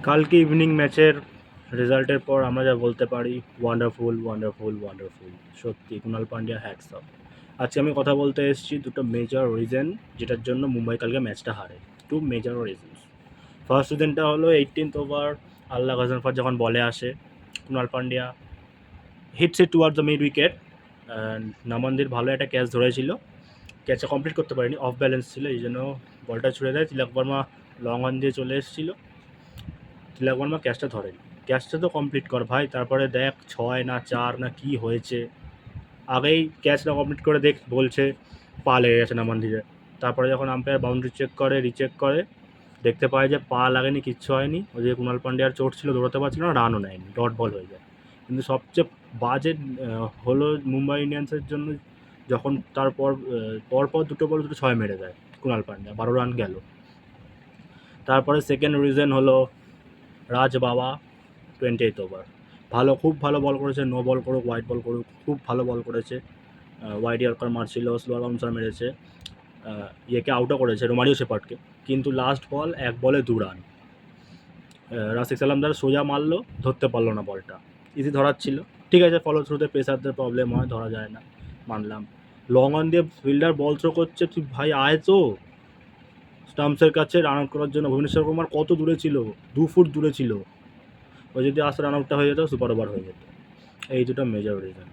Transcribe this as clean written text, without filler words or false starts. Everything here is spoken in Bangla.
কালকে ইভিনিং ম্যাচের রেজাল্টের পর আমরা যা বলতে পারি, ওয়ান্ডারফুল ওয়ান্ডারফুল ওয়ান্ডারফুল। সত্যি কুণাল পান্ডিয়া হ্যাটস অফ। আজকে আমি কথা বলতে এসেছি দুটো মেজর রিজন যেটার জন্য মুম্বাই কালকে ম্যাচটা হারে। Two major reasons. ফার্স্ট রিজনটা হলো 18th ওভার আল্লাহ গাজনফার যখন বলে আসে, Krunal Pandya hits it toward the mid wicket and নামানদির ভালো একটা ক্যাচ ধরেছিল, ক্যাচটা কমপ্লিট করতে পারেনি, অফ ব্যালেন্স ছিল, এই জন্য বলটা ছুড়ে দেয়। তিলক বর্মা লং অন দিয়ে চলে এসেছিলো, তিলক বর্মা ক্যাচটা ধরেনি। ক্যাচটা তো কমপ্লিট কর ভাই, তারপরে দেখ 6 না 4 না কি হয়েছে, আগেই ক্যাচটা কমপ্লিট করে দেখ বলছে পা লেগে গেছে নামানদিরে। তারপরে যখন আম্পায়ার বাউন্ডারি চেক করে, রিচেক করে, দেখতে পায় যে পা লাগেনি, কিচ্ছু হয়নি। ওই যে কুণাল পান্ডিয়ার চোট ছিল, দৌড়াতে পারছিল না, রানও নেয়নি, ডট বল হয়ে যায়। কিন্তু সবচেয়ে বাজে হলো মুম্বাই ইন্ডিয়ান্সের জন্য যখন তারপর পরপর দুটো বল 6 মেরে দেয় কুণাল পান্ডিয়া, 12 রান গেল। তারপরে সেকেন্ড রিজন হলো রাজ বাবা 28th ওভার ভালো, খুব ভালো বল করেছে, নো বল করুক ওয়াইড বল করুক, খুব ভালো বল করেছে। ওয়াইড ইয়র্কার মারছিল, স্লোয়ার বাউন্সার মেরেছে, ইয়েকে আউটও করেছে, রোমারিও শেপার্ডকে। কিন্তু লাস্ট বল এক বলে 2 রান। রাশিক সালামদার সোজা মারলো, ধরতে পারলো না বলটা, ইজি ধরার ছিল, ঠিক আছে, ফলো থ্রুতে পেসারদের প্রবলেম হয়, ধরা যায় না, মানলাম। লং অন দিয়ে ফিল্ডার বল থ্রো করছে, তুই ভাই আয় তো স্টাম্পসের কাছে রান আউট করার জন্য। ভুবনেশ্বর কুমার কত দূরে ছিল, 2 ফুট দূরে ছিল, ও যদি আসতে রান আউটটা হয়ে যেত, সুপার ওভার হয়ে যেত। এই দুটো মেজর রিজন।